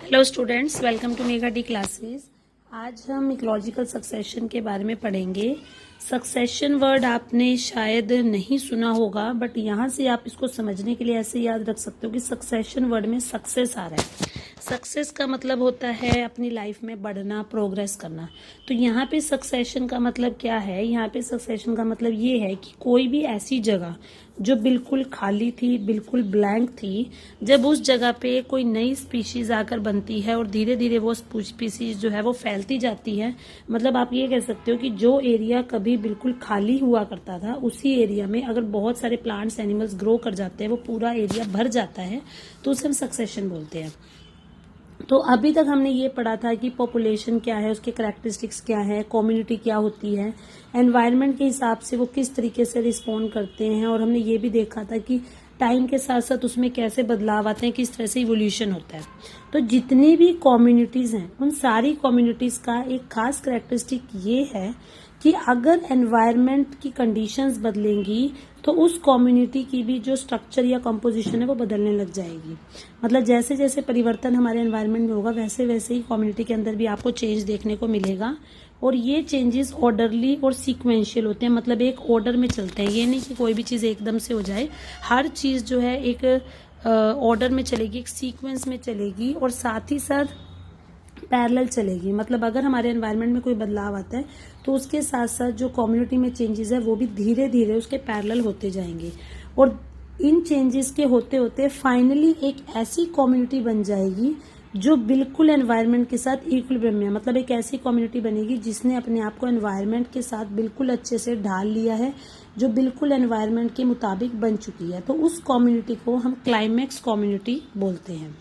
Hello students, welcome to mega D classes. आज हम ecological succession के बारे में पढ़ेंगे। सक्सेशन वर्ड आपने शायद नहीं सुना होगा, बट यहाँ से आप इसको समझने के लिए ऐसे याद रख सकते हो कि सक्सेशन वर्ड में सक्सेस आ रहा है। सक्सेस का मतलब होता है अपनी लाइफ में बढ़ना, प्रोग्रेस करना। तो यहाँ पे सक्सेशन का मतलब क्या है? यहाँ पे सक्सेशन का मतलब ये है कि कोई भी ऐसी जगह जो बिल्कुल खाली थी, बिल्कुल ब्लैंक थी, जब उस जगह पे कोई नई स्पीशीज आकर बनती है और धीरे धीरे वो स्पीशीज जो है वो फैलती जाती है। मतलब आप ये कह सकते हो कि जो एरिया कभी बिल्कुल खाली हुआ करता था, उसी एरिया में अगर बहुत सारे प्लांट्स, एनिमल्स ग्रो कर जाते हैं, वो पूरा एरिया भर जाता है, तो उसे हम सक्सेशन बोलते हैं। तो अभी तक हमने ये पढ़ा था कि पॉपुलेशन क्या है, उसके कैरेक्टरिस्टिक्स क्या है, कम्युनिटी क्या होती है, एनवायरनमेंट के हिसाब से वो किस तरीके से रिस्पॉन्ड करते हैं, और हमने ये भी देखा था कि टाइम के साथ साथ उसमें कैसे बदलाव आते हैं, किस तरह से इवोल्यूशन होता है। तो जितनी भी कम्युनिटीज हैं, उन सारी कम्युनिटीज का एक खास कैरेक्टरिस्टिक ये है कि अगर एनवायरनमेंट की कंडीशंस बदलेंगी तो उस कम्युनिटी की भी जो स्ट्रक्चर या कंपोजिशन है वो बदलने लग जाएगी। मतलब जैसे जैसे परिवर्तन हमारे एनवायरनमेंट में होगा, वैसे वैसे ही कम्युनिटी के अंदर भी आपको चेंज देखने को मिलेगा। और ये चेंजेस ऑर्डरली और सीक्वेंशियल होते हैं, मतलब एक ऑर्डर में चलते हैं। ये नहीं कि कोई भी चीज़ एकदम से हो जाए। हर चीज़ जो है एक ऑर्डर में चलेगी, एक सीक्वेंस में चलेगी, और साथ ही साथ पैरेलल चलेगी। मतलब अगर हमारे एनवायरनमेंट में कोई बदलाव आता है तो उसके साथ साथ जो कम्युनिटी में चेंजेस है वो भी धीरे धीरे उसके पैरेलल होते जाएंगे, और इन चेंजेस के होते होते फाइनली एक ऐसी कम्युनिटी बन जाएगी जो बिल्कुल एनवायरनमेंट के साथ इक्विलिब्रियम में है। मतलब एक ऐसी कम्युनिटी बनेगी जिसने अपने आप को एनवायरनमेंट के साथ बिल्कुल अच्छे से ढाल लिया है, जो बिल्कुल एनवायरनमेंट के मुताबिक बन चुकी है। तो उस कम्युनिटी को हम क्लाइमेक्स कम्युनिटी बोलते हैं।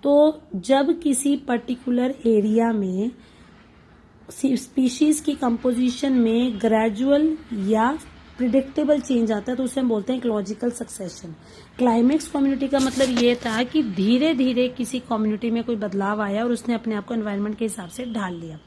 तो जब किसी पर्टिकुलर एरिया में स्पीशीज की कंपोजिशन में ग्रेजुअल या प्रिडिक्टेबल चेंज आता है तो उसे हम बोलते हैं इकोलॉजिकल सक्सेशन। क्लाइमेक्स कम्युनिटी का मतलब ये था कि धीरे धीरे किसी कम्युनिटी में कोई बदलाव आया और उसने अपने आप को एनवायरनमेंट के हिसाब से ढाल लिया।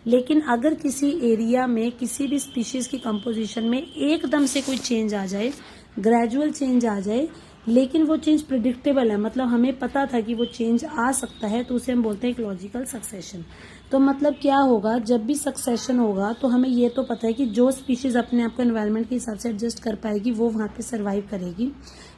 लेकिन अगर किसी एरिया में किसी भी स्पीशीज की कंपोजिशन में एकदम से कोई चेंज आ जाए, ग्रेजुअल चेंज आ जाए, लेकिन वो चेंज प्रिडिक्टेबल है, मतलब हमें पता था कि वो चेंज आ सकता है, तो उसे हम बोलते हैं इकोलॉजिकल सक्सेशन। तो मतलब क्या होगा, जब भी सक्सेशन होगा तो हमें ये तो पता है कि जो स्पीशीज अपने आप को एनवायरनमेंट के हिसाब से एडजस्ट कर पाएगी वो वहां पे सर्वाइव करेगी,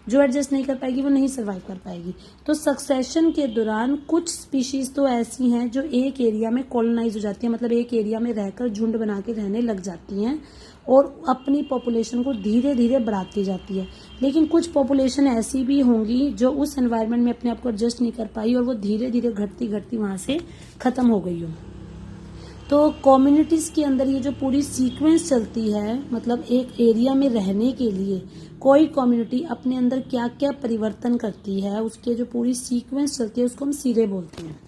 जो एडजस्ट नहीं कर पाएगी वो नहीं सर्वाइव कर पाएगी। तो सक्सेशन के दौरान कुछ स्पीशीज तो ऐसी हैं जो एक एरिया में कॉलोनाइज हो जाती है, मतलब एक एरिया में रहकर झुंड बना के रहने लग जाती हैं और अपनी पॉपुलेशन को धीरे धीरे बढ़ाती जाती है। लेकिन कुछ पॉपुलेशन ऐसी भी होंगी जो उस एनवायरनमेंट में अपने आप को एडजस्ट नहीं कर पाई और वो धीरे धीरे घटती घटती वहां से खत्म हो गई हो। तो कम्युनिटीज के अंदर ये जो पूरी सीक्वेंस चलती है, मतलब एक एरिया में रहने के लिए कोई कम्युनिटी अपने अंदर क्या क्या परिवर्तन करती है, उसके जो पूरी सीक्वेंस चलती है उसको हम सीरे बोलते हैं।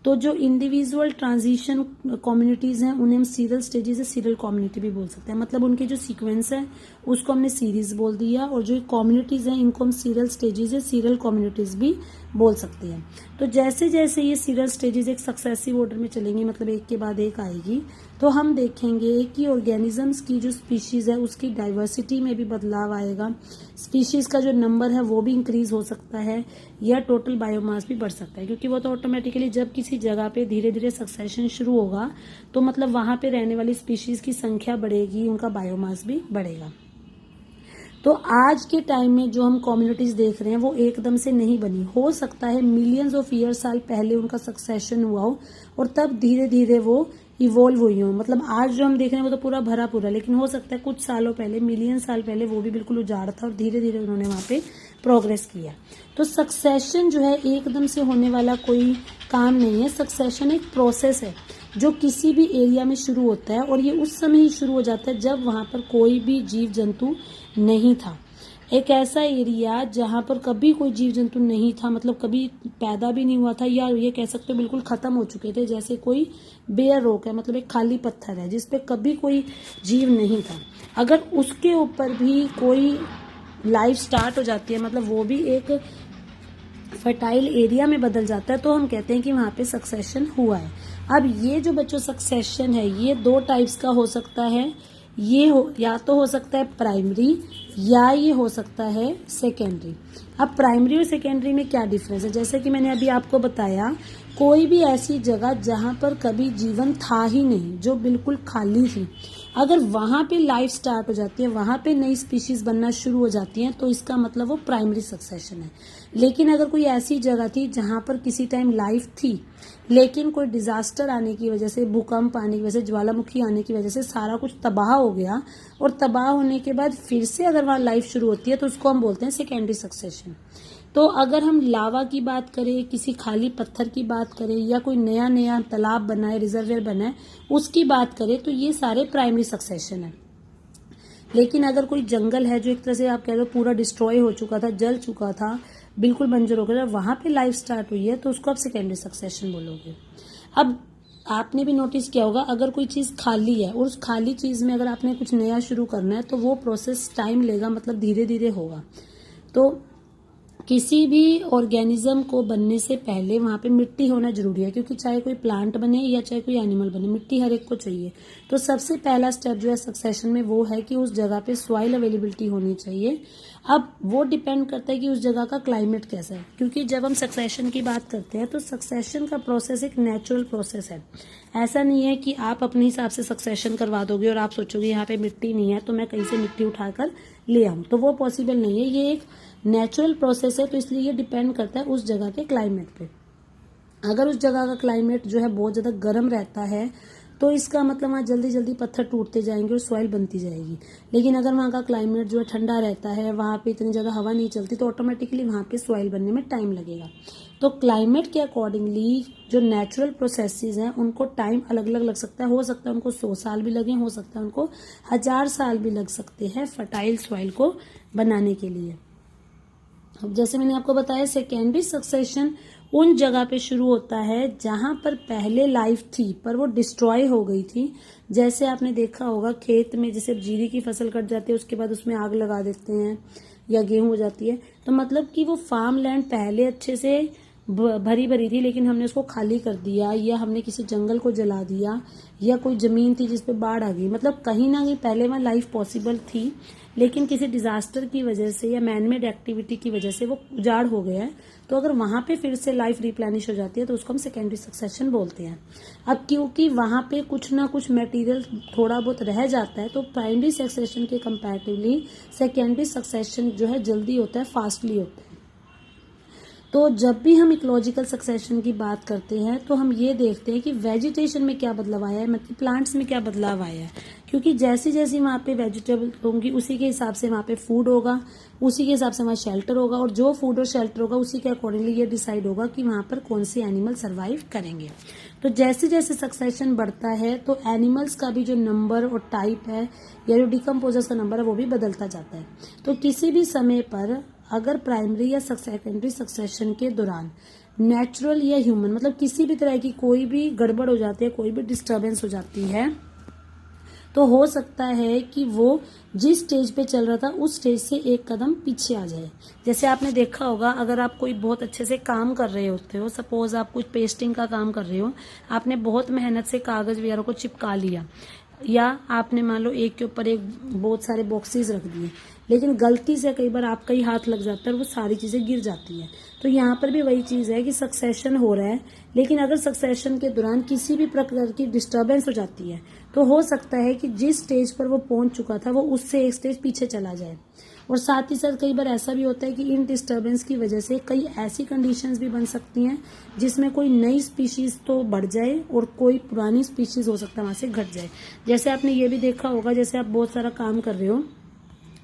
तो जो इंडिविजुअल ट्रांजिशन कम्युनिटीज हैं उन्हें हम सीरियल स्टेजेस या सीरियल कम्युनिटी भी बोल सकते हैं। मतलब उनके जो सीक्वेंस है उसको हमने सीरीज बोल दिया, और जो कम्युनिटीज हैं इनको हम सीरियल स्टेजेस या सीरियल कम्युनिटीज भी बोल सकते हैं। तो जैसे जैसे ये सीरियल स्टेजेस एक सक्सेसिव ऑर्डर में चलेंगी, मतलब एक के बाद एक आएगी, तो हम देखेंगे कि ऑर्गेनिजम्स की जो स्पीशीज है उसकी डाइवर्सिटी में भी बदलाव आएगा। स्पीशीज का जो नंबर है वो भी इंक्रीज हो सकता है, या टोटल बायोमास भी बढ़ सकता है, क्योंकि वो तो ऑटोमेटिकली जब किसी जगह पे धीरे धीरे सक्सेशन शुरू होगा तो मतलब वहां पे रहने वाली स्पीशीज की संख्या बढ़ेगी, उनका बायोमास भी बढ़ेगा। तो आज के टाइम में जो हम कम्युनिटीज देख रहे हैं वो एकदम से नहीं बनी। हो सकता है मिलियंस ऑफ ईयर साल पहले उनका सक्सेशन हुआ हो और तब धीरे धीरे वो इवोल्व हुई हो। मतलब आज जो हम देख रहे हैं वो तो पूरा भरा पूरा, लेकिन हो सकता है कुछ सालों पहले, मिलियन साल पहले वो भी बिल्कुल उजाड़ था और धीरे धीरे उन्होंने वहां पे प्रोग्रेस किया। तो सक्सेशन जो है एकदम से होने वाला कोई काम नहीं है। सक्सेशन एक प्रोसेस है जो किसी भी एरिया में शुरू होता है, और ये उस समय ही शुरू हो जाता है जब वहां पर कोई भी जीव जंतु नहीं था। एक ऐसा एरिया जहां पर कभी कोई जीव जंतु नहीं था, मतलब कभी पैदा भी नहीं हुआ था, या ये कह सकते हो बिल्कुल खत्म हो चुके थे, जैसे कोई बेयर रॉक है, मतलब एक खाली पत्थर है जिसपे कभी कोई जीव नहीं था। अगर उसके ऊपर भी कोई लाइफ स्टार्ट हो जाती है, मतलब वो भी एक फर्टाइल एरिया में बदल जाता है, तो हम कहते हैं कि वहां पे सक्सेशन हुआ है। अब ये जो बच्चों सक्सेशन है ये दो टाइप्स का हो सकता है। या तो हो सकता है प्राइमरी या ये हो सकता है सेकेंडरी। अब प्राइमरी और सेकेंडरी में क्या डिफरेंस है, जैसे कि मैंने अभी आपको बताया, कोई भी ऐसी जगह जहां पर कभी जीवन था ही नहीं, जो बिल्कुल खाली थी, अगर वहां पे लाइफ स्टार्ट हो जाती है, वहां पे नई स्पीशीज बनना शुरू हो जाती हैं, तो इसका मतलब वो प्राइमरी सक्सेशन है। लेकिन अगर कोई ऐसी जगह थी जहां पर किसी टाइम लाइफ थी, लेकिन कोई डिजास्टर आने की वजह से, भूकंप आने की वजह से, ज्वालामुखी आने की वजह से सारा कुछ तबाह हो गया, और तबाह होने के बाद फिर से अगर वहां लाइफ शुरू होती है, तो उसको हम बोलते हैं सेकेंडरी सक्सेशन। तो अगर हम लावा की बात करें, किसी खाली पत्थर की बात करें, या कोई नया नया तालाब बनाए, रिजर्वियर बनाए, उसकी बात करें, तो ये सारे प्राइमरी सक्सेशन है। लेकिन अगर कोई जंगल है जो एक तरह से आप कह लो पूरा डिस्ट्रॉय हो चुका था, जल चुका था, बिल्कुल बंजर हो गया, वहां पे लाइफ स्टार्ट हुई है, तो उसको आप सेकेंडरी सक्सेशन बोलोगे। अब आपने भी नोटिस किया होगा, अगर कोई चीज खाली है और उस खाली चीज में अगर आपने कुछ नया शुरू करना है, तो वो प्रोसेस टाइम लेगा, मतलब धीरे धीरे होगा। तो किसी भी ऑर्गेनिज्म को बनने से पहले वहां पे मिट्टी होना जरूरी है, क्योंकि चाहे कोई प्लांट बने या चाहे कोई एनिमल बने, मिट्टी हर एक को चाहिए। तो सबसे पहला स्टेप जो है सक्सेशन में वो है कि उस जगह पे सॉइल अवेलेबिलिटी होनी चाहिए। अब वो डिपेंड करता है कि उस जगह का क्लाइमेट कैसा है, क्योंकि जब हम सक्सेशन की बात करते हैं तो सक्सेशन का प्रोसेस एक नेचुरल प्रोसेस है। ऐसा नहीं है कि आप अपने हिसाब से सक्सेशन करवा दोगे और आप सोचोगे यहाँ पे मिट्टी नहीं है तो मैं कहीं से मिट्टी उठाकर ले आऊं, तो वो पॉसिबल नहीं है। ये एक नेचुरल प्रोसेस है, तो इसलिए ये डिपेंड करता है उस जगह के क्लाइमेट पे। अगर उस जगह का क्लाइमेट जो है बहुत ज्यादा गर्म रहता है, तो इसका मतलब वहाँ जल्दी जल्दी पत्थर टूटते जाएंगे और सॉइल बनती जाएगी। लेकिन अगर वहाँ का क्लाइमेट जो है ठंडा रहता है, वहाँ पे इतनी जगह हवा नहीं चलती, तो ऑटोमेटिकली वहाँ पे सॉइल बनने में टाइम लगेगा। तो क्लाइमेट के अकॉर्डिंगली जो नेचुरल प्रोसेसेस हैं उनको टाइम अलग अलग लग सकता है। हो सकता है उनको 100 साल भी लगे, हो सकता है उनको 1000 साल भी लग सकते हैं फर्टाइल सॉइल को बनाने के लिए। अब जैसे मैंने आपको बताया, सेकेंडरी सक्सेशन उन जगह पे शुरू होता है जहां पर पहले लाइफ थी पर वो डिस्ट्रॉय हो गई थी। जैसे आपने देखा होगा खेत में जैसे जीरी की फसल कट जाती है, उसके बाद उसमें आग लगा देते हैं, या गेहूं हो जाती है, तो मतलब कि वो फार्म लैंड पहले अच्छे से भरी भरी थी, लेकिन हमने उसको खाली कर दिया, या हमने किसी जंगल को जला दिया, या कोई जमीन थी जिसपे बाढ़ आ गई। मतलब कहीं ना कहीं पहले वहां लाइफ पॉसिबल थी, लेकिन किसी डिजास्टर की वजह से या मैनमेड एक्टिविटी की वजह से वो उजाड़ हो गया है। तो अगर वहां पे फिर से लाइफ रिप्लेनिश हो जाती है, तो उसको हम सेकेंडरी सक्सेशन बोलते हैं। अब क्योंकि वहां पे कुछ ना कुछ मटेरियल थोड़ा बहुत रह जाता है, तो प्राइमरी सक्सेशन के कंपैरेटिवली सेकेंडरी सक्सेशन जो है जल्दी होता है, फास्टली होता है। तो जब भी हम इकोलॉजिकल सक्सेशन की बात करते हैं, तो हम ये देखते हैं कि वेजिटेशन में क्या बदलाव आया है, मतलब प्लांट्स में क्या बदलाव आया है। क्योंकि जैसी जैसी वहाँ पे वेजिटेबल होंगी, उसी के हिसाब से वहाँ पे फूड होगा, उसी के हिसाब से वहाँ शेल्टर होगा, और जो फूड और शेल्टर होगा उसी के अकॉर्डिंगली ये डिसाइड होगा कि वहाँ पर कौन से एनिमल सर्वाइव करेंगे। तो जैसे जैसे सक्सेशन बढ़ता है, तो एनिमल्स का भी जो नंबर और टाइप है, या जो डिकम्पोजर्स का नंबर है, वो भी बदलता जाता है। तो किसी भी समय पर अगर प्राइमरी या सेकेंडरी सक्सेशन के दौरान नेचुरल या ह्यूमन, मतलब किसी भी तरह की कोई भी गड़बड़ हो जाती है, कोई भी डिस्टरबेंस हो जाती है, तो हो सकता है कि वो जिस स्टेज पे चल रहा था उस स्टेज से एक कदम पीछे आ जाए। जैसे आपने देखा होगा, अगर आप कोई बहुत अच्छे से काम कर रहे होते हो, सपोज आप कुछ पेस्टिंग का काम कर रहे हो, आपने बहुत मेहनत से कागज वगैरह को चिपका लिया, या आपने मान लो एक के ऊपर एक बहुत सारे बॉक्सेस रख दिए, लेकिन गलती से कई बार आपका ही हाथ लग जाता है और वो सारी चीजें गिर जाती है। तो यहाँ पर भी वही चीज है कि सक्सेशन हो रहा है, लेकिन अगर सक्सेशन के दौरान किसी भी प्रकार की डिस्टरबेंस हो जाती है, तो हो सकता है कि जिस स्टेज पर वो पहुंच चुका था वो उससे एक स्टेज पीछे चला जाए। और साथ ही साथ कई बार ऐसा भी होता है कि इन डिस्टरबेंस की वजह से कई ऐसी कंडीशंस भी बन सकती हैं जिसमें कोई नई स्पीशीज तो बढ़ जाए और कोई पुरानी स्पीशीज हो सकता है वहां से घट जाए। जैसे आपने ये भी देखा होगा, जैसे आप बहुत सारा काम कर रहे हो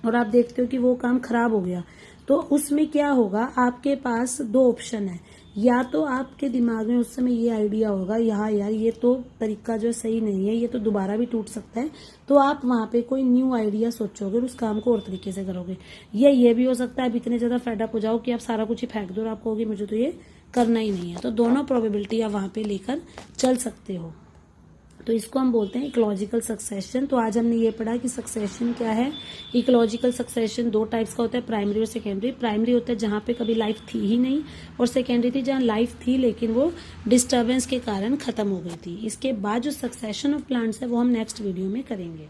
और आप देखते हो कि वो काम खराब हो गया, तो उसमें क्या होगा, आपके पास दो ऑप्शन है। या तो आपके दिमाग में उस समय ये आइडिया होगा, यहाँ यार ये तो तरीका जो सही नहीं है, ये तो दोबारा भी टूट सकता है, तो आप वहां पे कोई न्यू आइडिया सोचोगे और उस काम को और तरीके से करोगे। या ये भी हो सकता है आप इतने ज्यादा फेडअप हो जाओ कि आप सारा कुछ ही फेंक दो और आप कहोगे मुझे तो ये करना ही नहीं है। तो दोनों प्रोबेबिलिटी आप वहां पे लेकर चल सकते हो। तो इसको हम बोलते हैं इकोलॉजिकल सक्सेशन। तो आज हमने ये पढ़ा कि सक्सेशन क्या है। इकोलॉजिकल सक्सेशन दो टाइप्स का होता है, प्राइमरी और सेकेंडरी। प्राइमरी होता है जहां पे कभी लाइफ थी ही नहीं, और सेकेंडरी थी जहां लाइफ थी लेकिन वो डिस्टर्बेंस के कारण खत्म हो गई थी। इसके बाद जो सक्सेशन ऑफ प्लांट्स है वो हम नेक्स्ट वीडियो में करेंगे।